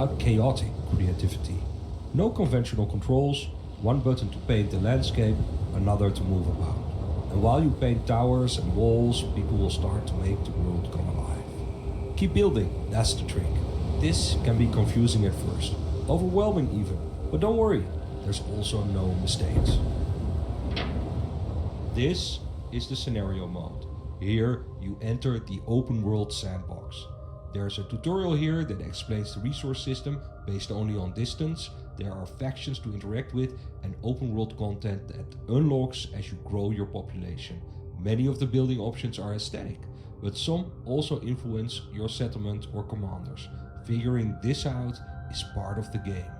about chaotic creativity. No conventional controls, one button to paint the landscape, another to move about. And while you paint towers and walls, people will start to make the world come alive. Keep building, that's the trick. This can be confusing at first, overwhelming even, but don't worry, there's also no mistakes. This is the scenario mode. Here you enter the open world sandbox. There's a tutorial here that explains the resource system based only on distance. There are factions to interact with and open world content that unlocks as you grow your population. Many of the building options are aesthetic, but some also influence your settlement or commanders. Figuring this out is part of the game.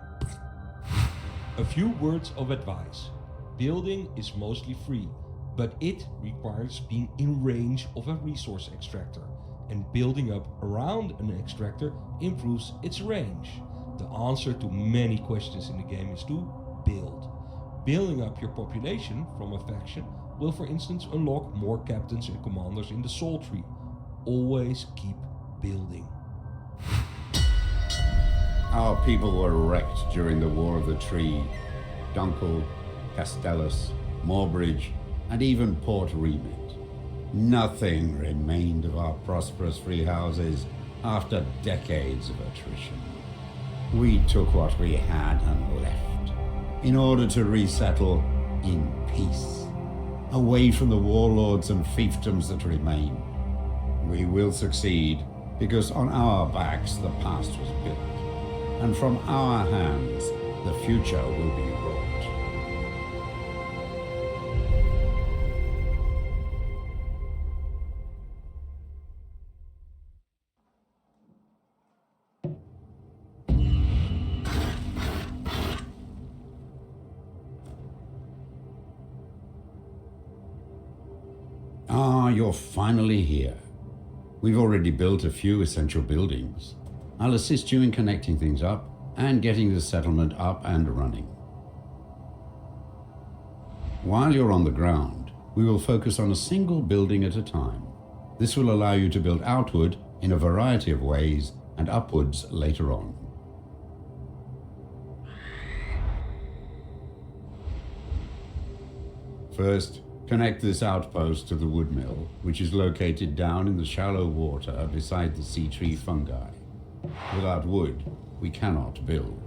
A few words of advice. Building is mostly free, but it requires being in range of a resource extractor, and building up around an extractor improves its range. The answer to many questions in the game is to build. Building up your population from a faction will, for instance, unlock more captains and commanders in the soul tree. Always keep building. Our people were wrecked during the War of the Tree. Dunkel, Castellus, Moorbridge, and even Port Remit. Nothing remained of our prosperous free houses after decades of attrition. We took what we had and left, in order to resettle in peace, away from the warlords and fiefdoms that remain. We will succeed, because on our backs the past was built, and from our hands the future will be wrought. You're finally here. We've already built a few essential buildings. I'll assist you in connecting things up and getting the settlement up and running. While you're on the ground, we will focus on a single building at a time. This will allow you to build outward in a variety of ways and upwards later on. First, connect this outpost to the wood mill, which is located down in the shallow water beside the sea tree fungi. Without wood, we cannot build.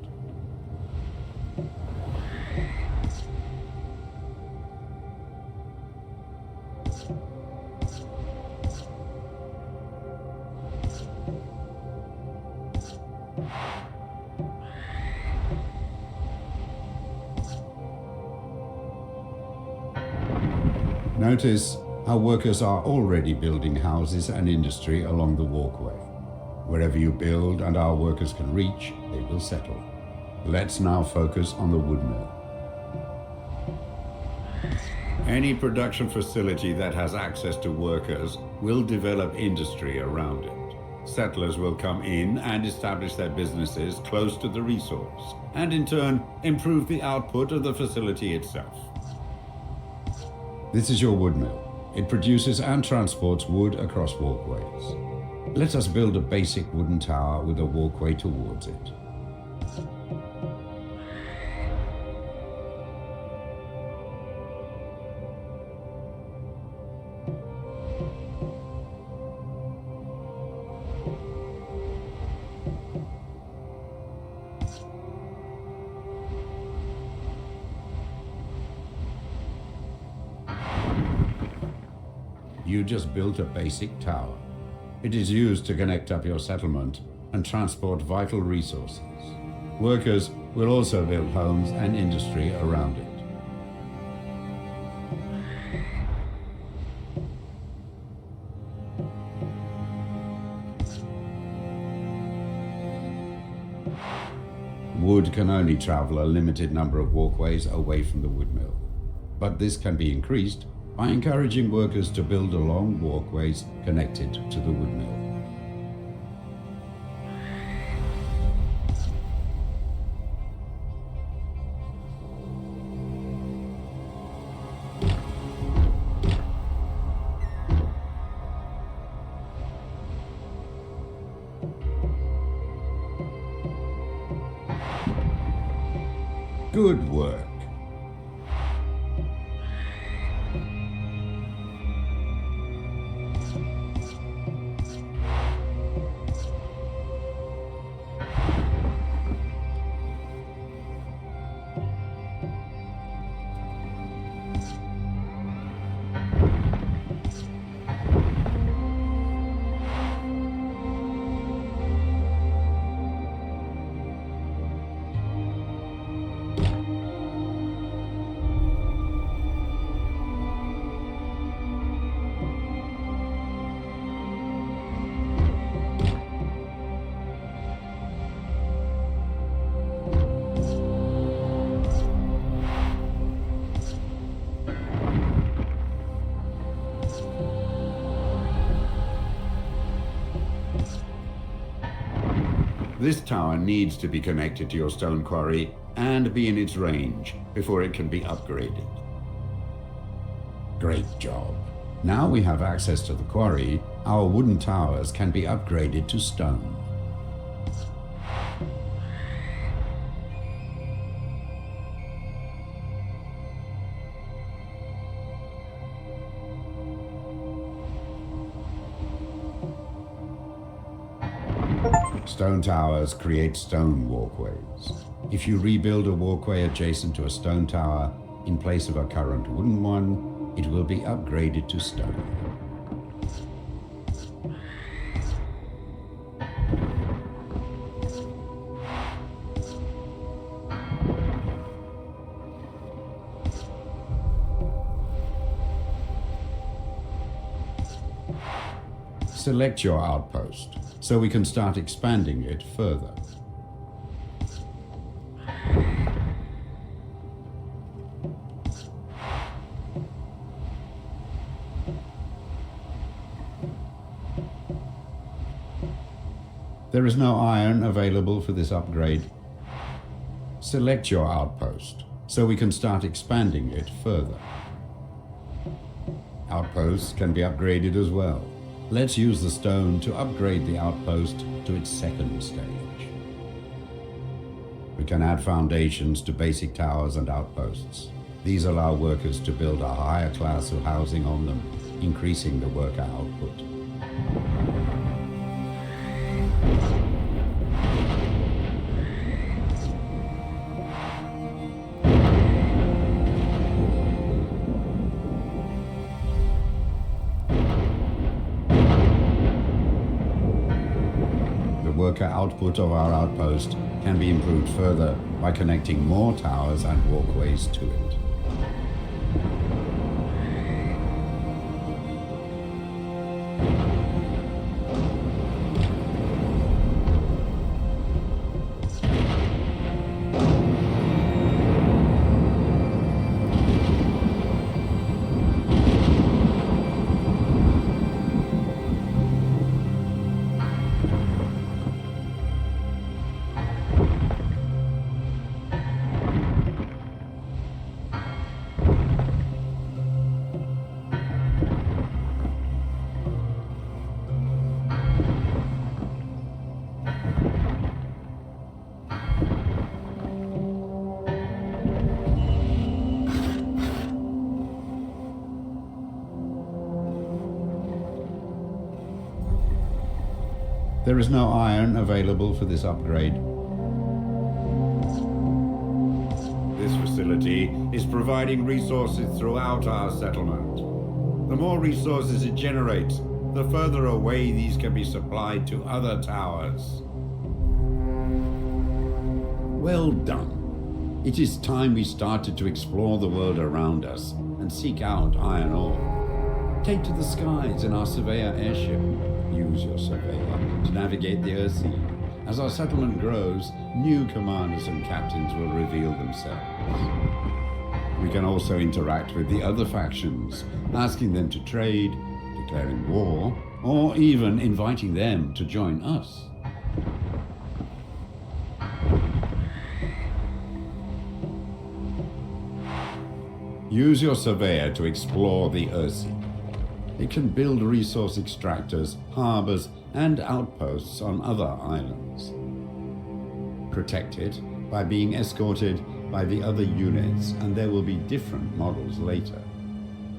Notice our workers are already building houses and industry along the walkway. Wherever you build and our workers can reach, they will settle. Let's now focus on the wood mill. Any production facility that has access to workers will develop industry around it. Settlers will come in and establish their businesses close to the resource, and in turn, improve the output of the facility itself. This is your wood mill. It produces and transports wood across walkways. Let us build a basic wooden tower with a walkway towards it. You just built a basic tower. It is used to connect up your settlement and transport vital resources. Workers will also build homes and industry around it. Wood can only travel a limited number of walkways away from the wood mill, but this can be increased by encouraging workers to build along walkways connected to the wood mill. Good work. This tower needs to be connected to your stone quarry and be in its range before it can be upgraded. Great job. Now we have access to the quarry, our wooden towers can be upgraded to stone. Stone towers create stone walkways. If you rebuild a walkway adjacent to a stone tower, in place of a current wooden one, it will be upgraded to stone. Select your outpost, so we can start expanding it further. There is no iron available for this upgrade. Select your outpost, so we can start expanding it further. Outposts can be upgraded as well. Let's use the stone to upgrade the outpost to its second stage. We can add foundations to basic towers and outposts. These allow workers to build a higher class of housing on them, increasing the worker output. Worker output of our outpost can be improved further by connecting more towers and walkways to it. There is no iron available for this upgrade. This facility is providing resources throughout our settlement. The more resources it generates, the further away these can be supplied to other towers. Well done. It is time we started to explore the world around us and seek out iron ore. Take to the skies in our surveyor airship. Use your surveyor to navigate the Earthsea. As our settlement grows, new commanders and captains will reveal themselves. We can also interact with the other factions, asking them to trade, declaring war, or even inviting them to join us. Use your surveyor to explore the Earthsea. It can build resource extractors, harbors, and outposts on other islands. Protect it by being escorted by the other units, and there will be different models later.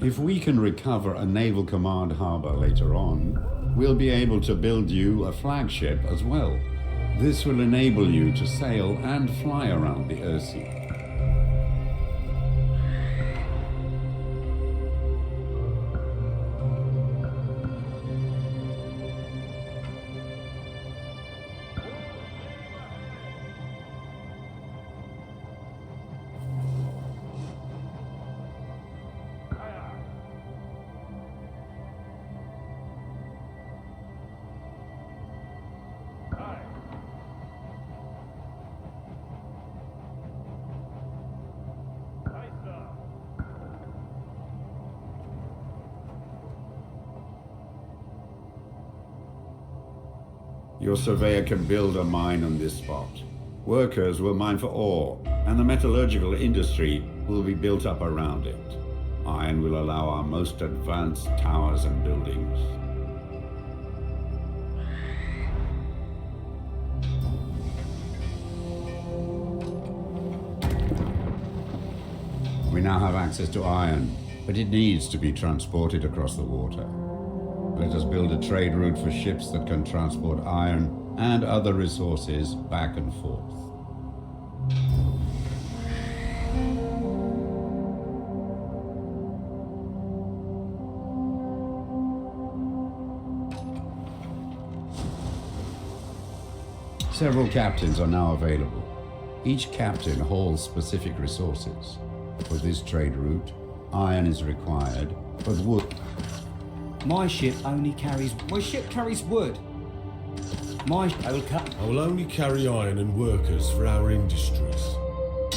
If we can recover a Naval Command harbor later on, we'll be able to build you a flagship as well. This will enable you to sail and fly around the Earthsea. Your surveyor can build a mine on this spot. Workers will mine for ore, and the metallurgical industry will be built up around it. Iron will allow our most advanced towers and buildings. We now have access to iron, but it needs to be transported across the water. Let us build a trade route for ships that can transport iron and other resources back and forth. Several captains are now available. Each captain hauls specific resources. For this trade route, iron is required, but wood... My ship carries wood. I will only carry iron and workers for our industries.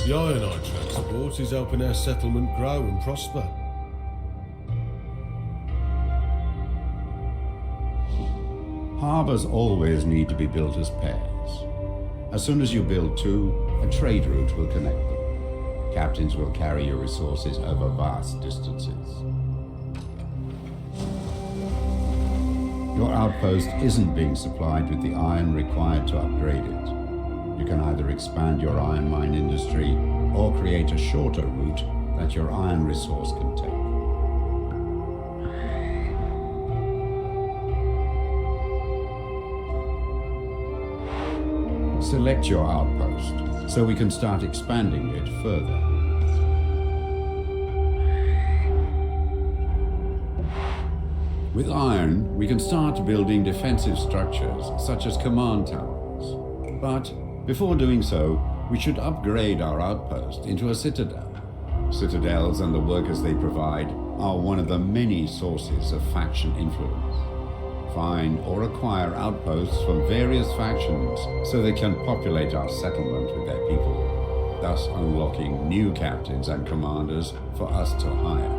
The iron I transport is helping our settlement grow and prosper. Harbors always need to be built as pairs. As soon as you build two, a trade route will connect them. Captains will carry your resources over vast distances. Your outpost isn't being supplied with the iron required to upgrade it. You can either expand your iron mine industry or create a shorter route that your iron resource can take. Select your outpost so we can start expanding it further. With iron, we can start building defensive structures, such as command towers. But before doing so, we should upgrade our outpost into a citadel. Citadels and the workers they provide are one of the many sources of faction influence. Find or acquire outposts from various factions so they can populate our settlement with their people, thus unlocking new captains and commanders for us to hire.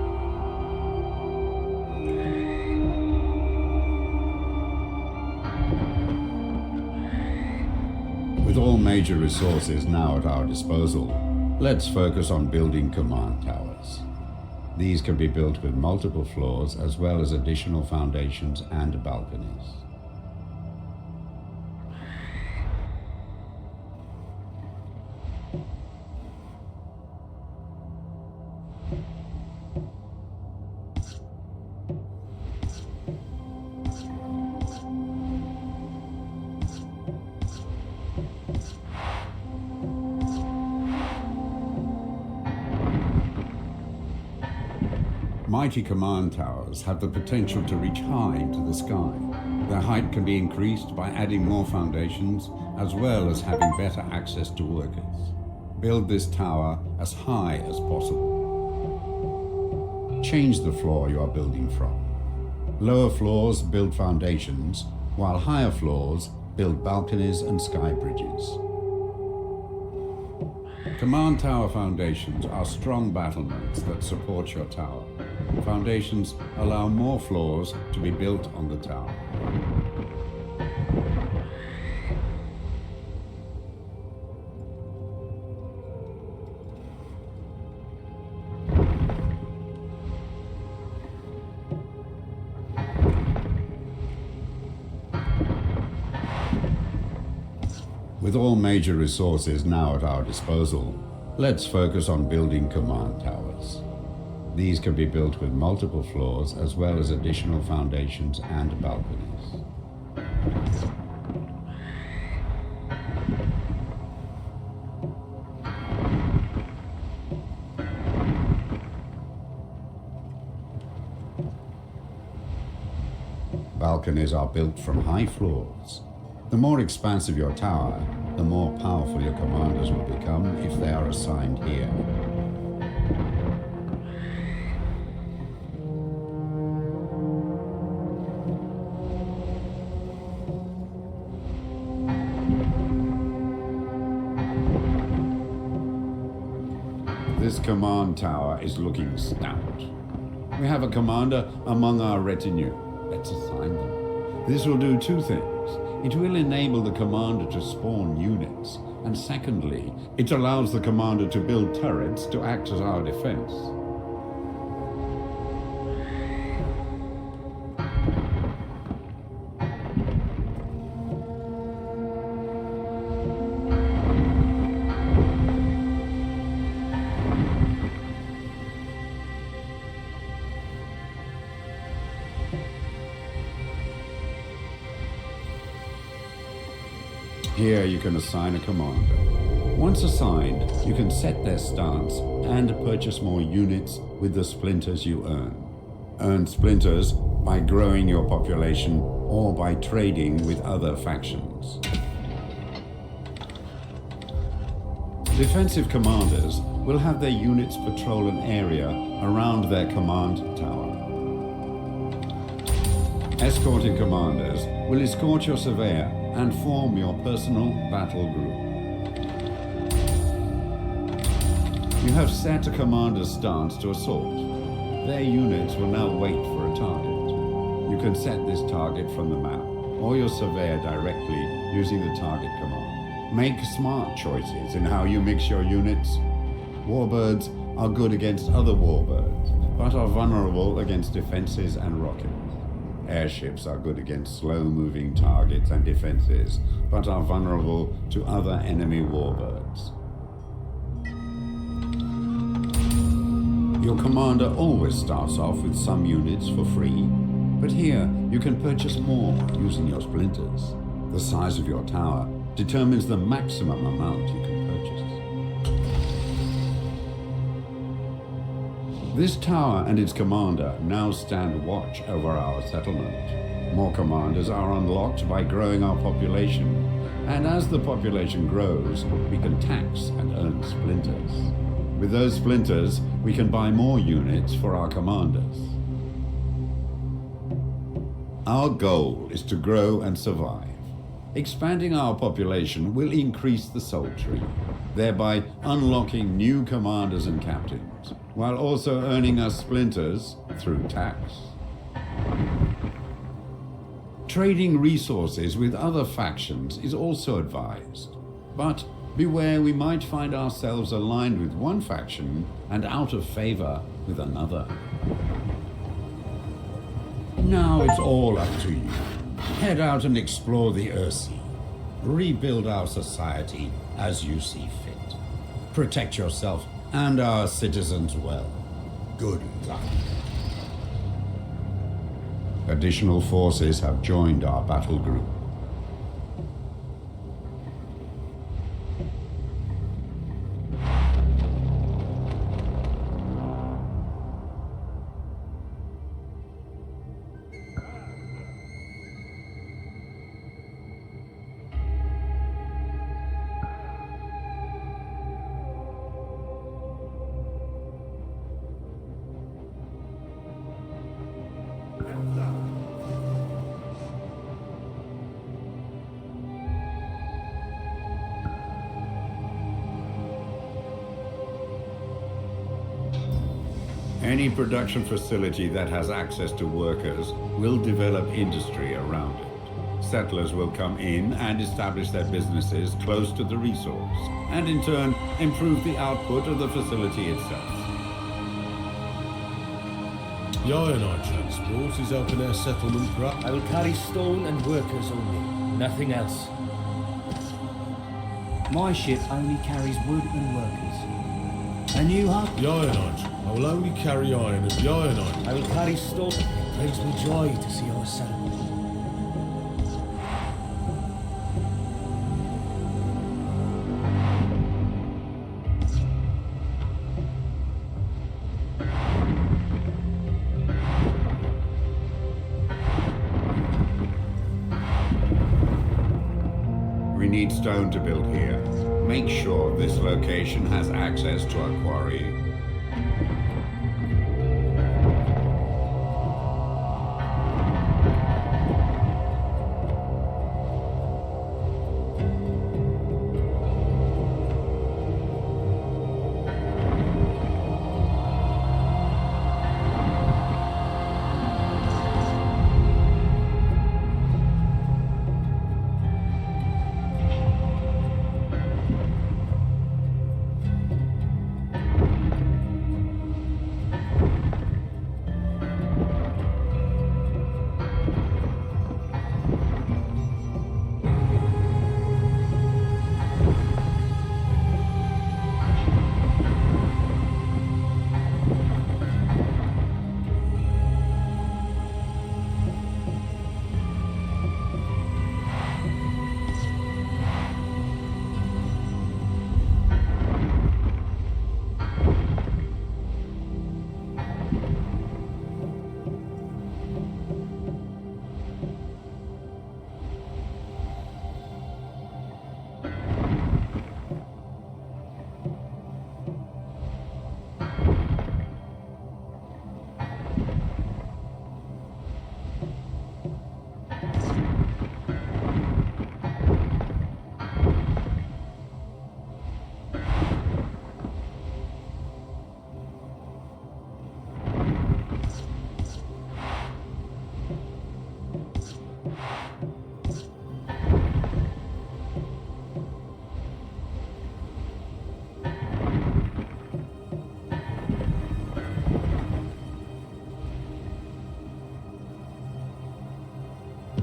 With all major resources now at our disposal, let's focus on building command towers. These can be built with multiple floors as well as additional foundations and balconies. Mighty command towers have the potential to reach high into the sky. Their height can be increased by adding more foundations, as well as having better access to workers. Build this tower as high as possible. Change the floor you are building from. Lower floors build foundations, while higher floors build balconies and sky bridges. Command tower foundations are strong battlements that support your tower. Foundations allow more floors to be built on the tower. With all major resources now at our disposal, Let's focus on building command towers. These can be built with multiple floors as well as additional foundations and balconies. Balconies are built from high floors. The more expansive your tower, the more powerful your commanders will become if they are assigned here. This command tower is looking stout. We have a commander among our retinue. Let's assign them. This will do two things. It will enable the commander to spawn units, and secondly, it allows the commander to build turrets to act as our defense. Here you can assign a commander. Once assigned, you can set their stance and purchase more units with the splinters you earn. Earn splinters by growing your population or by trading with other factions. Defensive commanders will have their units patrol an area around their command tower. Escorting commanders will escort your surveyor and form your personal battle group. You have set a commander's stance to assault. Their units will now wait for a target. You can set this target from the map or your surveyor directly using the target command. Make smart choices in how you mix your units. Warbirds are good against other warbirds, but are vulnerable against defenses and rockets. Airships are good against slow-moving targets and defenses, but are vulnerable to other enemy warbirds. Your commander always starts off with some units for free, but here you can purchase more using your splinters. The size of your tower determines the maximum amount you can purchase. This tower and its commander now stand watch over our settlement. More commanders are unlocked by growing our population, and as the population grows, we can tax and earn splinters. With those splinters, we can buy more units for our commanders. Our goal is to grow and survive. Expanding our population will increase the soul tree, thereby unlocking new commanders and captains, while also earning us splinters through tax. Trading resources with other factions is also advised, but beware, we might find ourselves aligned with one faction and out of favor with another. Now it's all up to you. Head out and explore the Earthsea. Rebuild our society as you see fit. Protect yourself and our citizens well. Good luck. Additional forces have joined our battle group. Any production facility that has access to workers will develop industry around it. Settlers will come in and establish their businesses close to the resource, and in turn improve the output of the facility itself. The Ionite transport is helping our settlement grow. I will carry stone and workers only, nothing else. My ship only carries wood and workers. And you, Huck? The Ironite. I will only carry iron and the Ironite. I will carry stone. It brings me joy to see our settlement. We need stone to build here. Make sure this location has access to our quarry.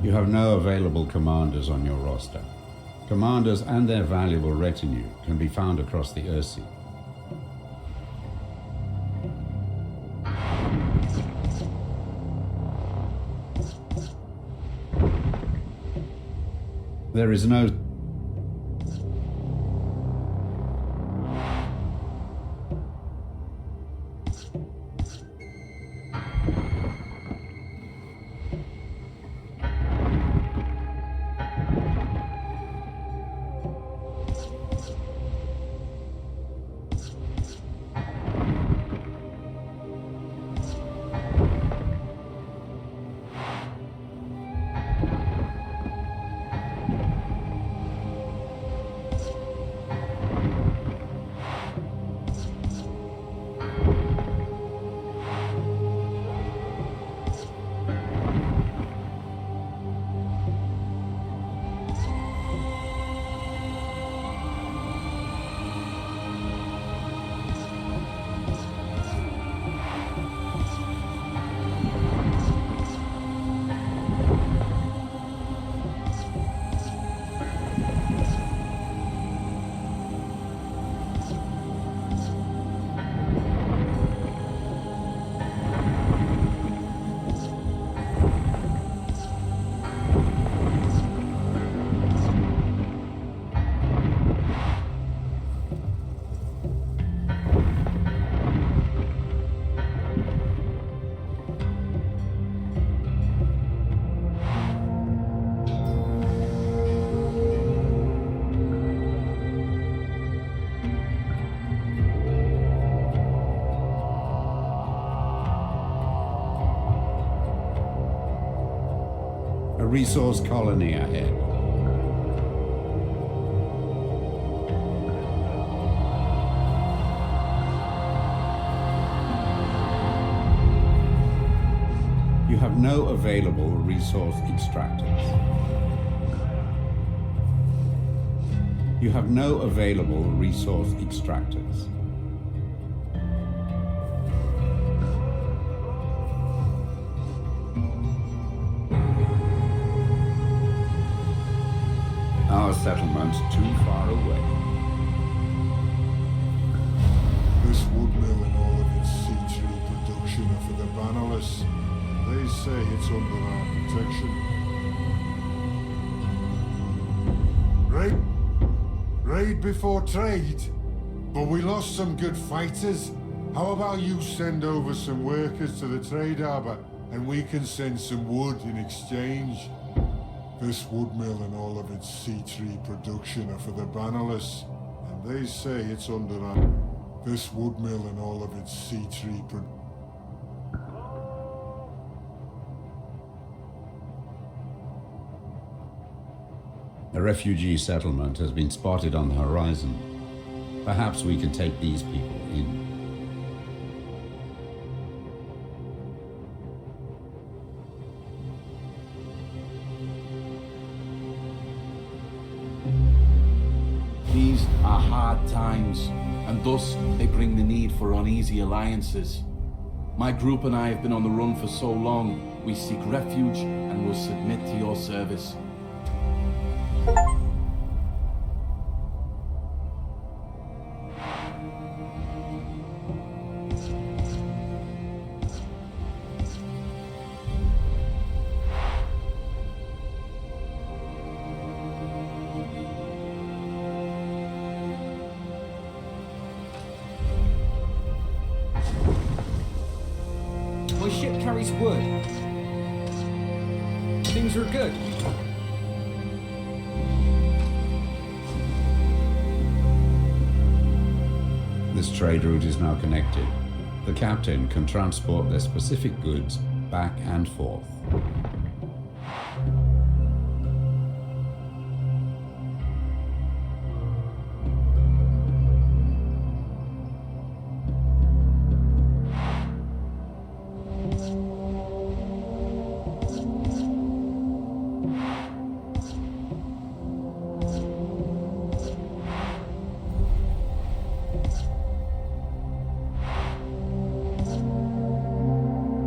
You have no available commanders on your roster. Commanders and their valuable retinue can be found across the Earthsea. There is no a resource colony ahead. You have no available resource extractors. You have no available resource extractors. Our settlement's too far away. The This wood mill and all of its C3 production are for the bannerless. They say it's under our protection. Raid before trade? But we lost some good fighters. How about you send over some workers to the trade harbour and we can send some wood in exchange? This wood mill and all of its C3 production are for the bannerless. And they say it's under our... This wood mill and all of its C3 production... A refugee settlement has been spotted on the horizon. Perhaps we can take these people in. These are hard times, and thus they bring the need for uneasy alliances. My group and I have been on the run for so long, we seek refuge and will submit to your service. My ship carries wood. Things are good. This trade route is now connected. The captain can transport their specific goods back and forth.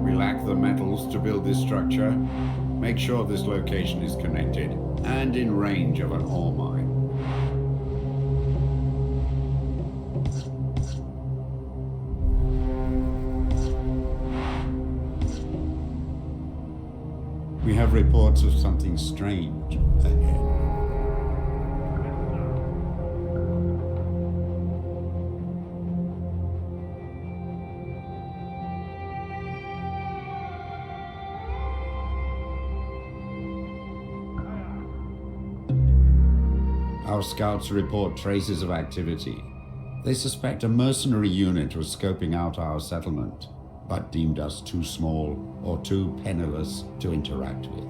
We lack the metals to build this structure. Make sure this location is connected and in range of an ore mine. We have reports of something strange ahead. Our scouts report traces of activity. They suspect a mercenary unit was scoping out our settlement, but deemed us too small or too penniless to interact with.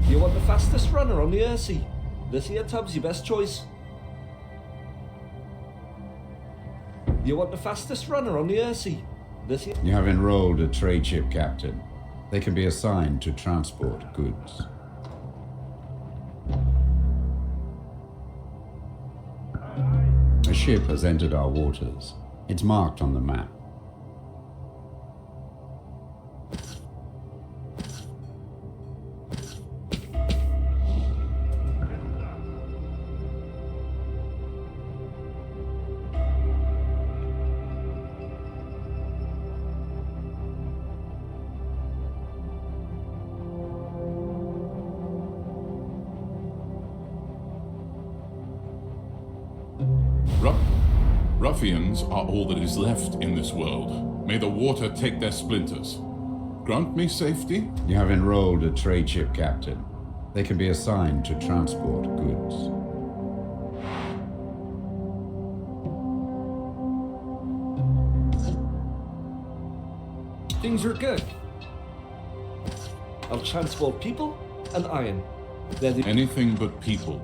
You want the fastest runner on the Earthsea? This here tub's your best choice. You want the fastest runner on the Earthsea? This here... You have enrolled a trade ship captain. They can be assigned to transport goods. A ship has entered our waters. It's marked on the map. Ruffians are all that is left in this world. May the water take their splinters. Grant me safety? You have enrolled a trade ship captain. They can be assigned to transport goods. Things are good. I'll transport people and iron. They're the Anything but people.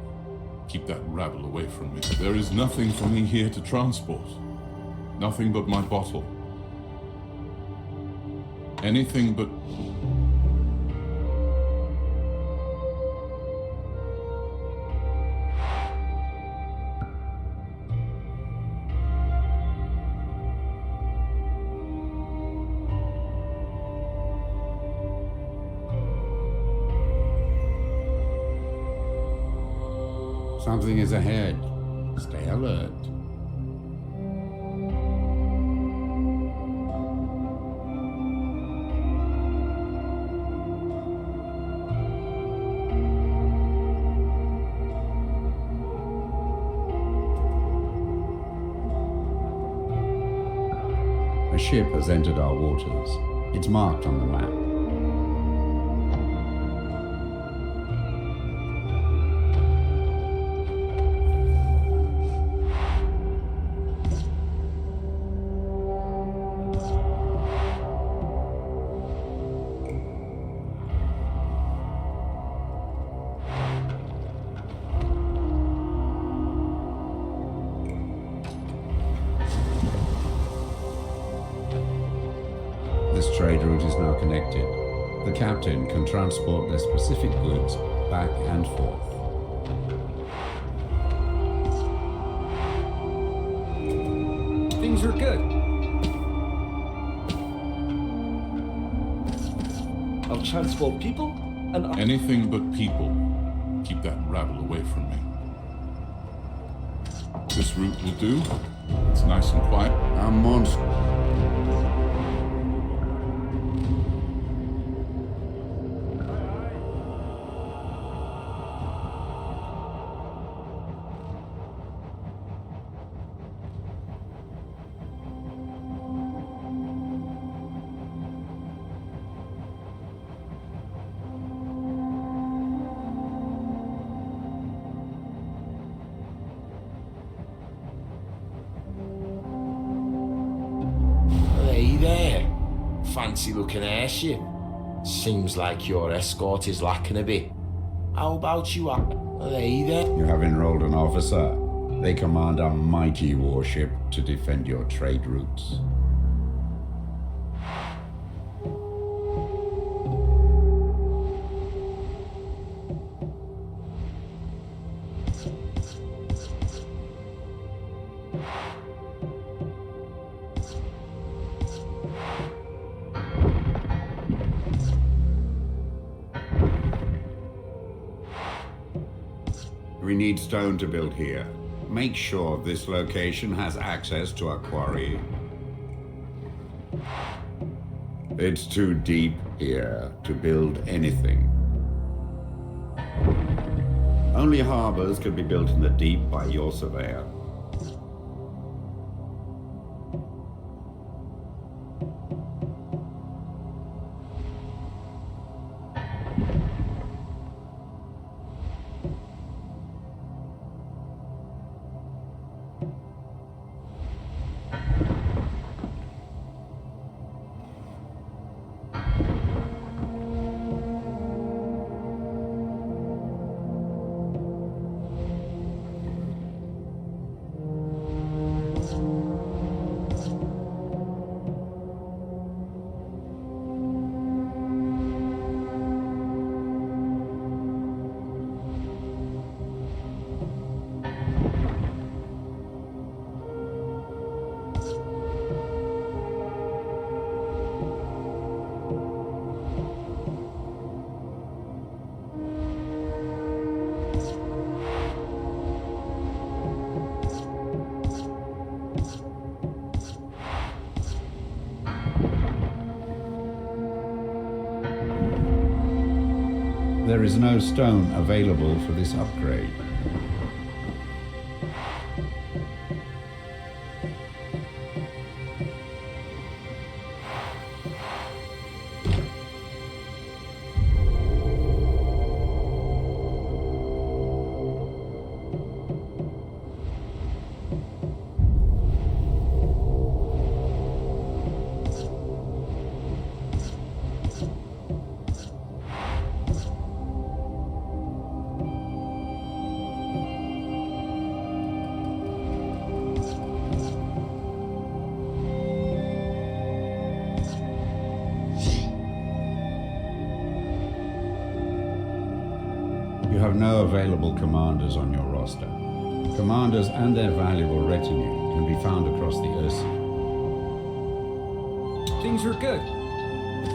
Keep that rabble away from me. There is nothing for me here to transport. Nothing but my bottle. Anything but... Something is ahead. Stay alert. A ship has entered our waters. It's marked on the map. This trade route is now connected. The captain can transport their specific goods back and forth. things are good. I'll transport people and Anything but people. Keep that rabble away from me. This route will do. It's nice and quiet. A monster. Hey there. Fancy looking airship. Seems like your escort is lacking a bit. How about you? Hey there. You have enrolled an officer. They command a mighty warship to defend your trade routes. We need stone to build here. Make sure this location has access to a quarry. It's too deep here to build anything. Only harbors can be built in the deep by your surveyor. There is no stone available for this upgrade. You have no available commanders on your roster. Commanders and their valuable retinue can be found across the Ursi. Things are good.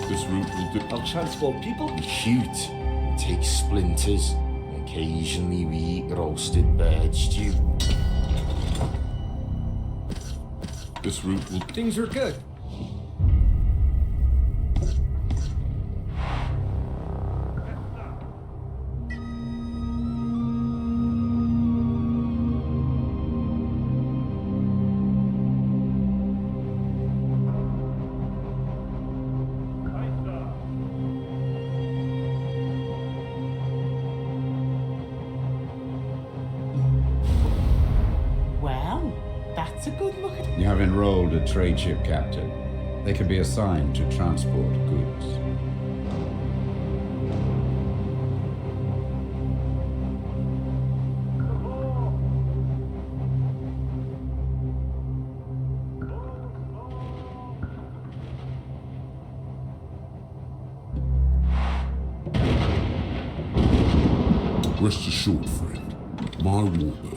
This route will do. I'll transport people. We shoot, we take splinters, and occasionally we eat roasted bird stew. This route will. Things are good. Well, that's a good look at You have enrolled a trade ship captain. They can be assigned to transport goods. Rest assured, friend, my warp